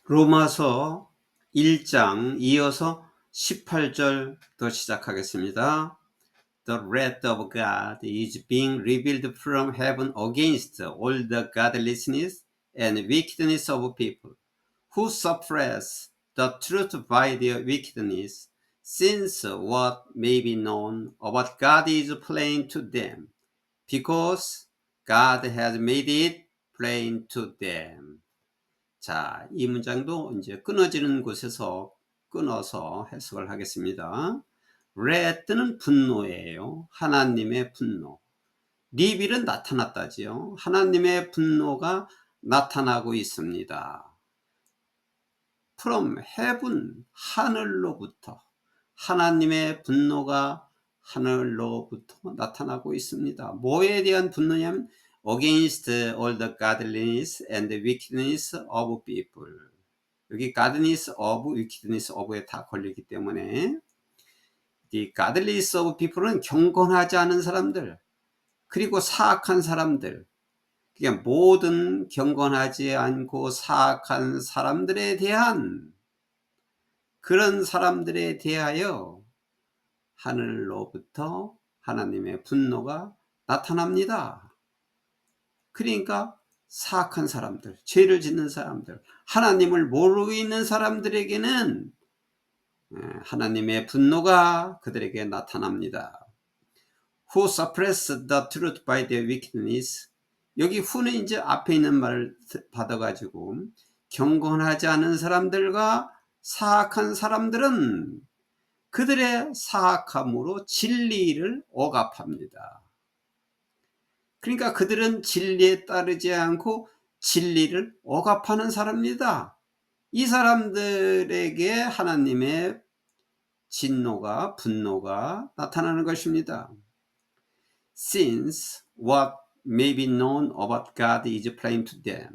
로마서 1장 이어서 18절부터 시작하겠습니다. The wrath of God is being revealed from heaven against all the godlessness and wickedness of people who suppress the truth by their wickedness, since what may be known about God is plain to them, because God has made it plain to them. 자, 이 문장도 이제 끊어지는 곳에서 끊어서 해석을 하겠습니다. wrath는 분노예요. 하나님의 분노. 리빌은 나타났다지요. 하나님의 분노가 나타나고 있습니다. from heaven, 하늘로부터 하나님의 분노가 하늘로부터 나타나고 있습니다. 뭐에 대한 분노냐면 against all the godliness and the wickedness of people. 여기 godliness of, wickedness of에 다 걸리기 때문에 이 godliness of people은 경건하지 않은 사람들, 그리고 사악한 사람들, 그러니까 모든 경건하지 않고 사악한 사람들에 대한 그런 사람들에 대하여 하늘로부터 하나님의 분노가 나타납니다. 그러니까 사악한 사람들, 죄를 짓는 사람들, 하나님을 모르고 있는 사람들에게는 하나님의 분노가 그들에게 나타납니다. Who suppress the truth by their wickedness. 여기 who는 이제 앞에 있는 말을 받아가지고 경건하지 않은 사람들과 사악한 사람들은 그들의 사악함으로 진리를 억압합니다. 그러니까 그들은 진리에 따르지 않고 진리를 억압하는 사람입니다. 이 사람들에게 하나님의 진노가, 분노가 나타나는 것입니다. Since what may be known about God is plain to them.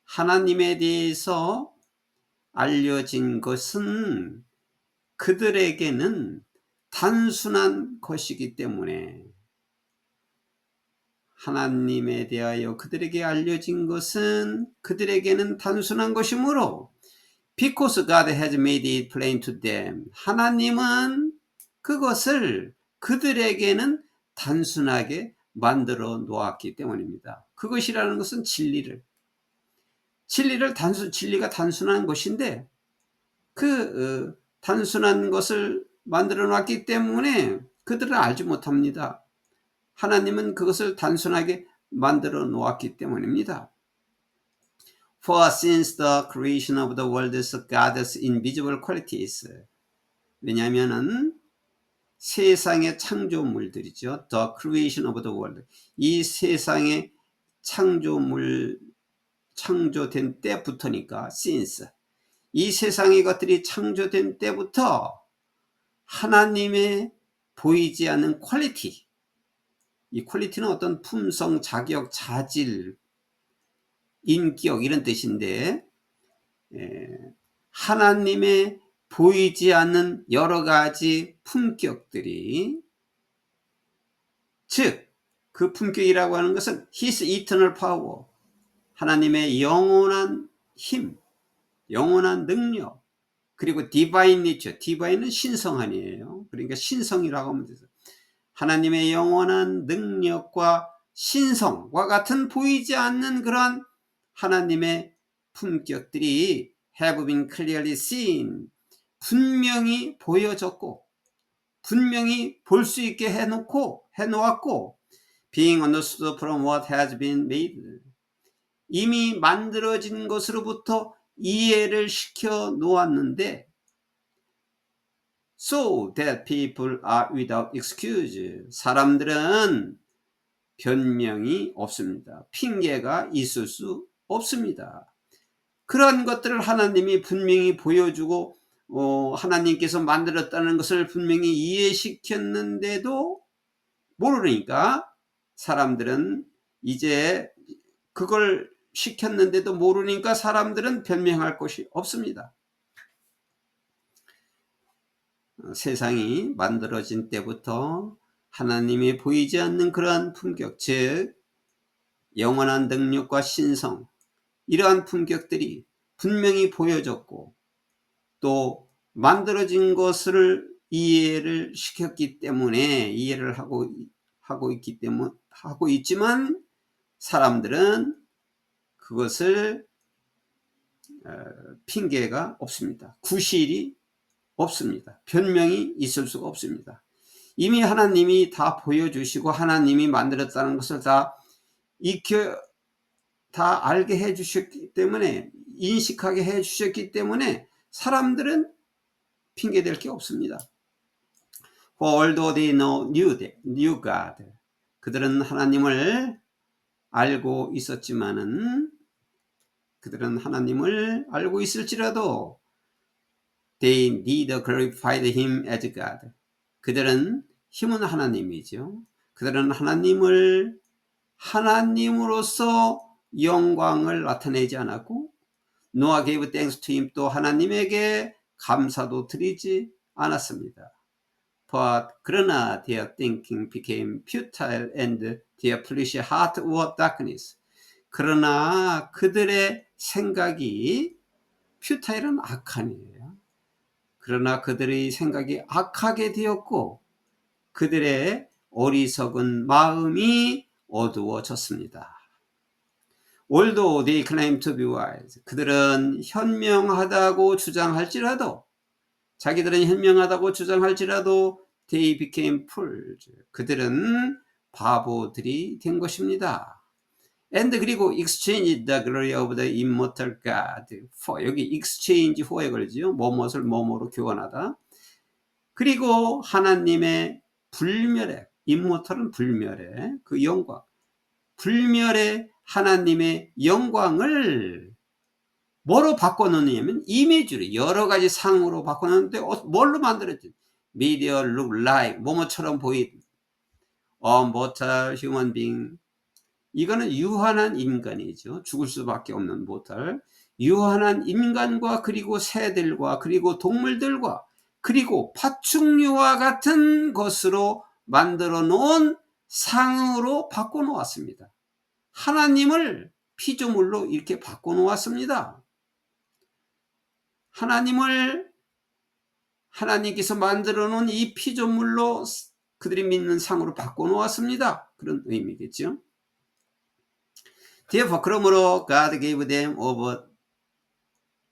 하나님에 대해서 알려진 것은 그들에게는 단순한 것이기 때문에, 하나님에 대하여 그들에게 알려진 것은 그들에게는 단순한 것이므로 because God has made it plain to them. 하나님은 그것을 그들에게는 단순하게 만들어 놓았기 때문입니다. 그것이라는 것은 진리가 단순한 것인데 단순한 것을 만들어 놨기 때문에 그들은 알지 못합니다. 하나님은 그것을 단순하게 만들어 놓았기 때문입니다. For since the creation of the world is God's invisible qualities. 왜냐하면은 세상의 창조물들이죠. The creation of the world. 이 세상의 창조된 때부터니까 since. 이 세상의 것들이 창조된 때부터 하나님의 보이지 않는 퀄리티. 이 퀄리티는 어떤 품성, 자격, 자질, 인격 이런 뜻인데 하나님의 보이지 않는 여러 가지 품격들이, 즉 그 품격이라고 하는 것은 His eternal power, 하나님의 영원한 힘, 영원한 능력, 그리고 divine nature, divine은 신성한이에요. 그러니까 신성이라고 하면 되죠. 하나님의 영원한 능력과 신성과 같은 보이지 않는 그러한 하나님의 품격들이 have been clearly seen, 분명히 보여졌고 분명히 볼 수 있게 해놓았고 being understood from what has been made, 이미 만들어진 것으로부터 이해를 시켜 놓았는데 so that people are without excuse. 사람들은 변명이 없습니다. 핑계가 있을 수 없습니다. 그런 것들을 하나님이 분명히 보여주고 하나님께서 만들었다는 것을 분명히 이해시켰는데도 모르니까 사람들은 이제 그걸 시켰는데도 모르니까 사람들은 변명할 것이 없습니다. 세상이 만들어진 때부터 하나님이 보이지 않는 그러한 품격, 즉 영원한 능력과 신성, 이러한 품격들이 분명히 보여졌고 또 만들어진 것을 이해를 시켰기 때문에 이해를 하고 있지만 사람들은 그것을 핑계가 없습니다. 구실이 없습니다. 변명이 있을 수가 없습니다. 이미 하나님이 다 보여주시고 하나님이 만들었다는 것을 다 알게 해주셨기 때문에 인식하게 해주셨기 때문에 사람들은 핑계댈 게 없습니다. For although they knew God, 그들은 하나님을 알고 있었지만은 그들은 하나님을 알고 있을지라도 they neither glorified him as God. 그들은 힘은 하나님이죠. 그들은 하나님을 하나님으로서 영광을 나타내지 않았고 Noah gave thanks to him, 또 하나님에게 감사도 드리지 않았습니다. But 그러나 their thinking became futile and their foolish heart was darkness. 그러나 그들의 생각이 퓨타일은 악한이에요. 그러나 그들의 생각이 악하게 되었고 그들의 어리석은 마음이 어두워졌습니다. Although they claim to be wise, 그들은 현명하다고 주장할지라도 자기들은 현명하다고 주장할지라도 they became fools. 그들은 바보들이 된 것입니다. And 그리고 exchange the glory of the immortal God for, 여기 exchange for에 걸리죠. 뭐뭇을 뭐뭐로 교환하다. 그리고 하나님의 불멸의, immortal은 불멸의 그 영광, 불멸의 하나님의 영광을 뭐로 바꿔놓느냐면 이미지로 여러 가지 상으로 바꿔놓는데 뭘로 만들었지? Made her look like 뭐뭐처럼 보인 a mortal human being. 이거는 유한한 인간이죠. 죽을 수밖에 없는 mortal. 유한한 인간과 그리고 새들과 그리고 동물들과 그리고 파충류와 같은 것으로 만들어 놓은 상으로 바꿔 놓았습니다. 하나님을 피조물로 이렇게 바꿔 놓았습니다. 하나님께서 만들어 놓은 이 피조물로 그들이 믿는 상으로 바꿔 놓았습니다. 그런 의미겠죠. Therefore, 그러므로 God gave them over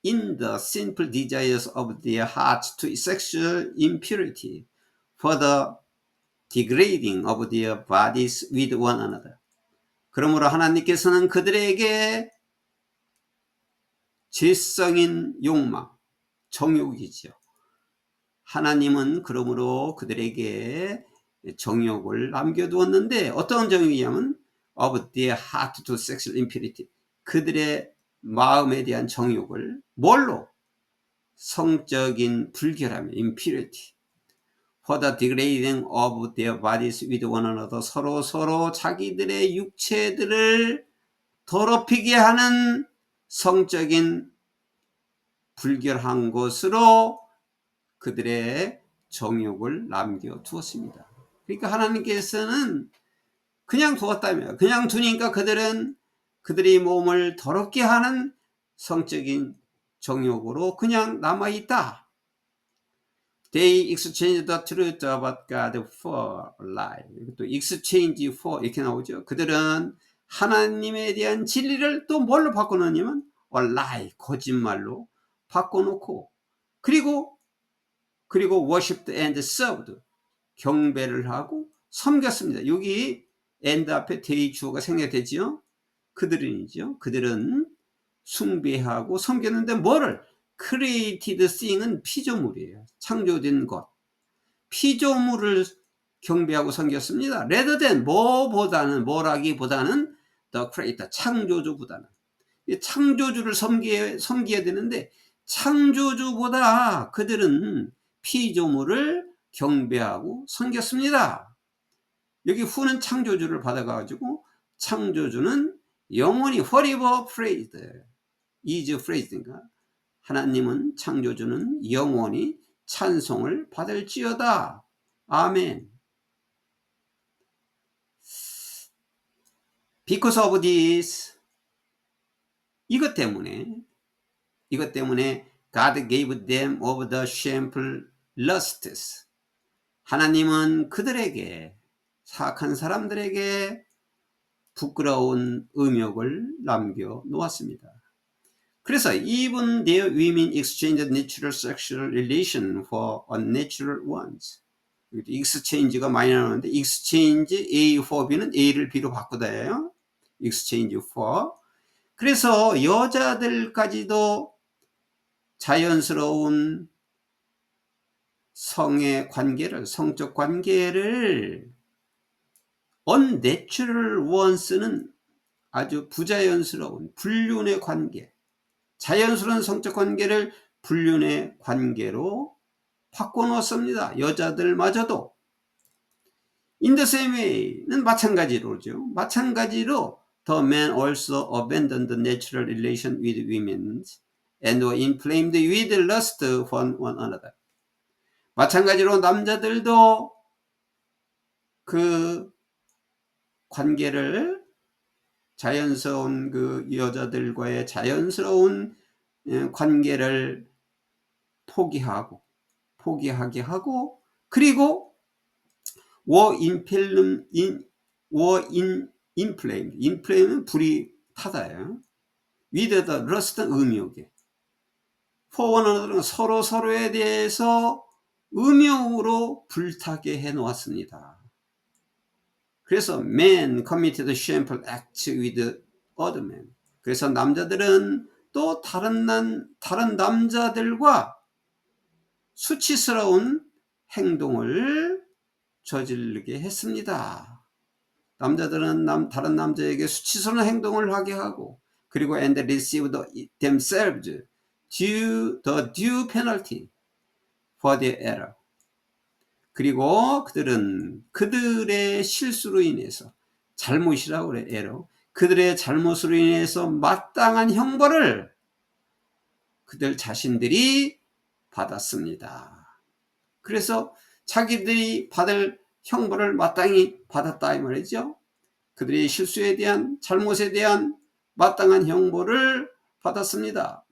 in the sinful desires of their hearts to sexual impurity for the degrading of their bodies with one another. 그러므로 하나님께서는 그들에게 죄성인 욕망, 정욕이죠. 하나님은 그러므로 그들에게 정욕을 남겨두었는데 어떤 정욕이냐면 of their heart to sexual impurity. 그들의 마음에 대한 정욕을 뭘로? 성적인 불결함, impurity. For the degrading of their bodies with one another. 서로 자기들의 육체들을 더럽히게 하는 성적인 불결한 것으로 그들의 정욕을 남겨두었습니다. 그러니까 하나님께서는 그냥 두었다며, 그냥 두니까 그들은 그들의 몸을 더럽게 하는 성적인 정욕으로 그냥 남아있다. They exchange the truth about God for lie. 또 exchange for 이렇게 나오죠. 그들은 하나님에 대한 진리를 또 뭘로 바꿔놓냐면 lie, 거짓말로 바꿔놓고 그리고 worshipped and served, 경배를 하고 섬겼습니다. 여기 and 앞에 대의 주어가 생략되지요. 그들은이죠. 그들은 숭배하고 섬겼는데 뭐를? created thing은 피조물이에요. 창조된 것. 피조물을 경배하고 섬겼습니다. rather than 뭐라기보다는 the creator, 창조주보다는. 창조주를 섬겨야 되는데 창조주보다 그들은 피조물을 경배하고 섬겼습니다. 여기 후는 창조주를 받아가지고 창조주는 영원히 forever praised, is praised. 하나님은 창조주는 영원히 찬송을 받을지어다. 아멘. Because of this, 이것 때문에 God gave them over the shameful lusts. 하나님은 그들에게, 사악한 사람들에게 부끄러운 음욕을 남겨 놓았습니다. 그래서 even their women exchanged natural sexual relation for unnatural ones. exchange가 많이 나오는데 exchange A for B는 A를 B로 바꾸다예요. exchange for. 그래서 여자들까지도 자연스러운 성의 관계를, 성적 관계를 unnatural ones는 아주 부자연스러운 불륜의 관계, 자연스러운 성적 관계를 불륜의 관계로 바꿔놓습니다. 여자들마저도. In the same way는 마찬가지로죠. 마찬가지로 the men also abandoned the natural relation with women and were inflamed with lust for one another. 마찬가지로 남자들도 그 관계를, 자연스러운 그 여자들과의 자연스러운 관계를 포기하게 하고, 그리고 inflame는 불이 타다예요. with the lust, 음욕에. for one another는 서로에 대해서 음욕으로 불타게 해 놓았습니다. 그래서 men committed shameful acts with other men. 그래서 남자들은 또 다른 남자들과 수치스러운 행동을 저지르게 했습니다. 남자들은 다른 남자에게 수치스러운 행동을 하게 하고, 그리고 and received themselves the due penalty for their error. 그리고 그들은 그들의 실수로 인해서, 잘못이라고 그래, 에러. 그들의 잘못으로 인해서 마땅한 형벌을 그들 자신들이 받았습니다. 그래서 자기들이 받을 형벌을 마땅히 받았다 이 말이죠. 그들의 실수에 대한, 잘못에 대한 마땅한 형벌을 받았습니다.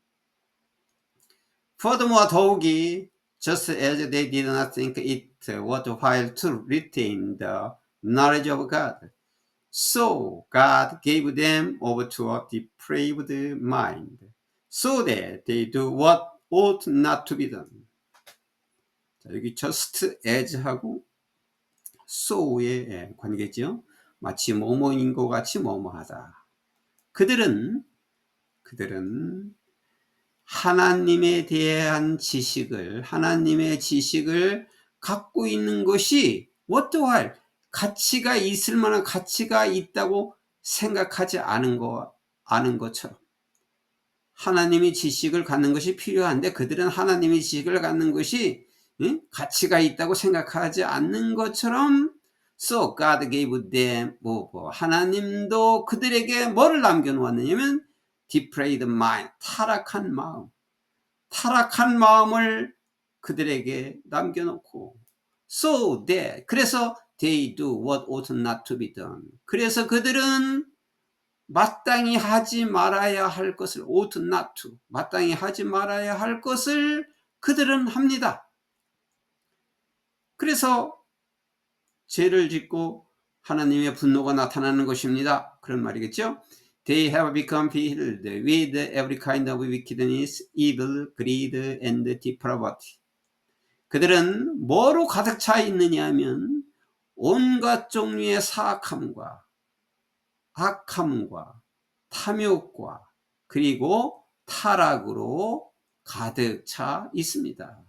Furthermore, 더욱이 just as they did not think it worthwhile to retain the knowledge of God, so God gave them over to a depraved mind, so that they do what ought not to be done. 자, 여기 just as하고 so의 관계죠. 마치 뭐뭐인 것 같이 뭐뭐하다. 그들은 하나님에 대한 하나님의 지식을 갖고 있는 것이 worthwhile, 가치가 있을 만한, 가치가 있다고 생각하지 않은 것처럼, 하나님의 지식을 갖는 것이 필요한데 그들은 하나님의 지식을 갖는 것이 가치가 있다고 생각하지 않는 것처럼, so God gave them over. 하나님도 그들에게 뭐를 남겨놓았느냐면 depraved mind, 타락한 마음을 그들에게 남겨놓고, so that, 그래서 they do what ought not to be done. 그래서 그들은 마땅히 하지 말아야 할 것을, ought not to, 마땅히 하지 말아야 할 것을 그들은 합니다. 그래서 죄를 짓고 하나님의 분노가 나타나는 것입니다. 그런 말이겠죠. They have become filled with every kind of wickedness, evil, greed, and depravity. 그들은 뭐로 가득 차 있느냐 하면 온갖 종류의 사악함과 악함과 탐욕과 그리고 타락으로 가득 차 있습니다.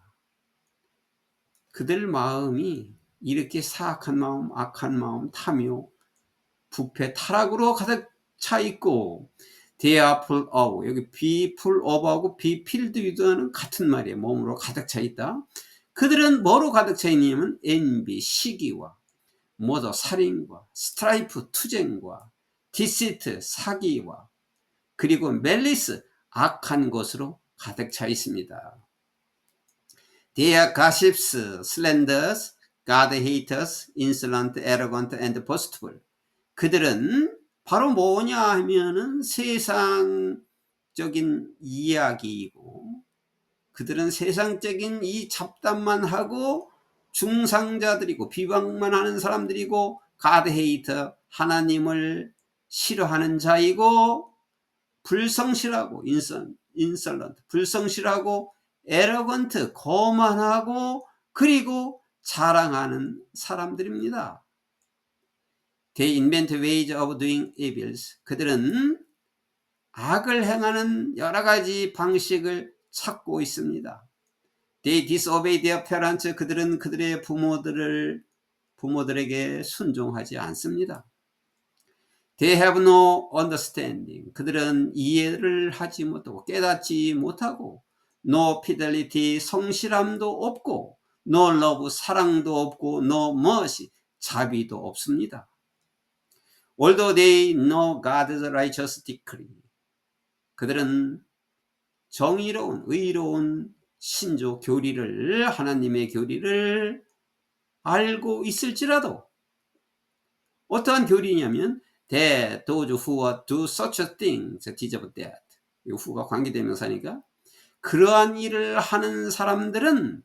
그들 마음이 이렇게 사악한 마음, 악한 마음, 탐욕, 부패, 타락으로 가득 차 있고, they are full of, 여기 be full of하고 be filled with는 같은 말이에요. 몸으로 가득 차 있다. 그들은 뭐로 가득 차 있냐면 envy, 시기와 murder, 살인과 strife, 투쟁과 deceit, 사기와 그리고 malice, 악한 것으로 가득 차 있습니다. They are gossips, slanderers, God-haters, insolent, arrogant, and boastful. 그들은 바로 뭐냐 하면은 세상 세상적인 이야기이고 그들은 세상적인 이 잡담만 하고 중상자들이고 비방만 하는 사람들이고 God hater 하나님을 싫어하는 자이고 불성실하고 인설런트 불성실하고 에러건트 거만하고 그리고 자랑하는 사람들입니다. They invent ways of doing evils. 그들은 악을 행하는 여러 가지 방식을 찾고 있습니다. They disobey their parents. 그들은 그들의 부모들에게 순종하지 않습니다. They have no understanding. 그들은 이해를 하지 못하고 깨닫지 못하고 no fidelity. 성실함도 없고 no love. 사랑도 없고 no mercy. 자비도 없습니다. Although they know God's righteous decree. 그들은 정의로운 의로운 신조 교리를 하나님의 교리를 알고 있을지라도 어떠한 교리냐면 that those who do such a thing deserve death. 이 who가 관계대명사니까 그러한 일을 하는 사람들은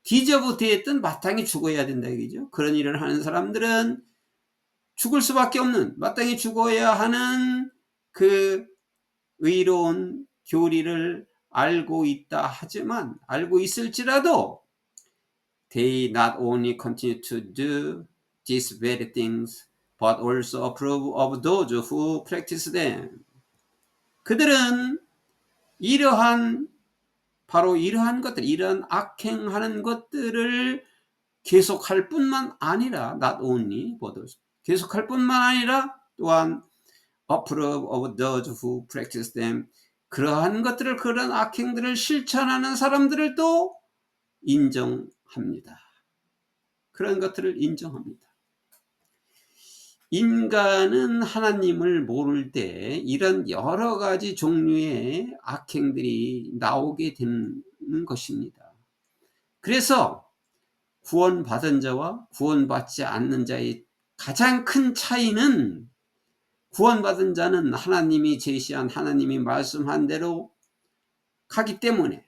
deserve death는 마땅히 죽어야 된다 얘기죠. 그런 일을 하는 사람들은 죽을 수밖에 없는 마땅히 죽어야 하는 그 의로운 교리를 알고 있다 하지만 알고 있을지라도 they not only continue to do these very things but also approve of those who practice them. 그들은 바로 이러한 것들, 이러한 악행하는 것들을 계속할 뿐만 아니라 not only but also 계속할 뿐만 아니라 또한 approve of those who practice them. 그러한 것들을 그런 악행들을 실천하는 사람들을 또 인정합니다. 그런 것들을 인정합니다. 인간은 하나님을 모를 때 이런 여러 가지 종류의 악행들이 나오게 되는 것입니다. 그래서 구원받은 자와 구원받지 않는 자의 가장 큰 차이는 구원받은 자는 하나님이 제시한 하나님이 말씀한 대로 가기 때문에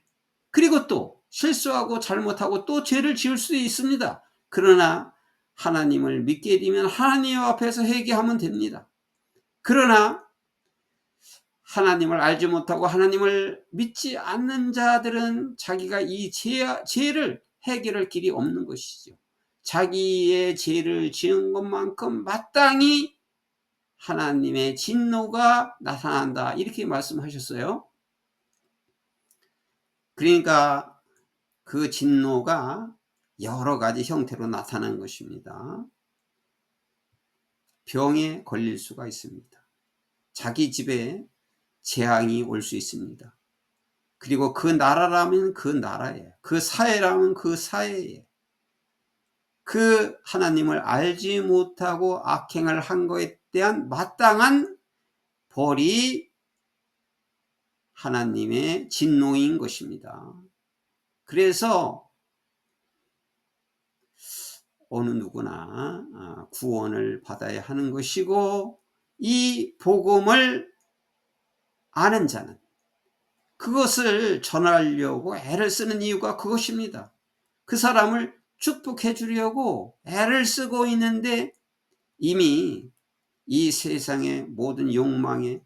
그리고 또 실수하고 잘못하고 또 죄를 지을 수도 있습니다. 그러나 하나님을 믿게 되면 하나님 앞에서 회개하면 됩니다. 그러나 하나님을 알지 못하고 하나님을 믿지 않는 자들은 자기가 이 죄를 해결할 길이 없는 것이죠. 자기의 죄를 지은 것만큼 마땅히 하나님의 진노가 나타난다 이렇게 말씀하셨어요. 그러니까 그 진노가 여러 가지 형태로 나타난 것입니다. 병에 걸릴 수가 있습니다. 자기 집에 재앙이 올 수 있습니다. 그리고 그 나라라면 그 나라에, 그 사회라면 그 사회에 그 하나님을 알지 못하고 악행을 한 것에 대한 마땅한 벌이 하나님의 진노인 것입니다. 그래서 어느 누구나 구원을 받아야 하는 것이고 이 복음을 아는 자는 그것을 전하려고 애를 쓰는 이유가 그것입니다. 그 사람을 축복해 주려고 애를 쓰고 있는데 이미 이 세상의 모든 욕망에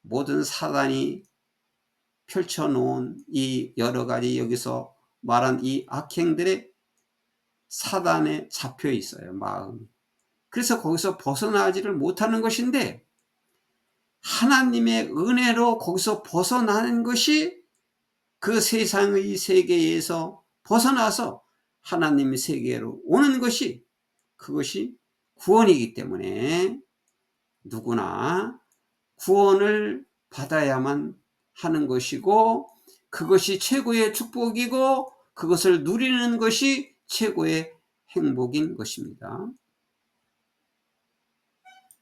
모든 사단이 펼쳐놓은 이 여러 가지 여기서 말한 이 악행들의 사단에 잡혀 있어요. 마음이. 그래서 거기서 벗어나지를 못하는 것인데 하나님의 은혜로 거기서 벗어나는 것이 그 세상의 세계에서 벗어나서 하나님의 세계로 오는 것이 그것이 구원이기 때문에 누구나 구원을 받아야만 하는 것이고 그것이 최고의 축복이고 그것을 누리는 것이 최고의 행복인 것입니다.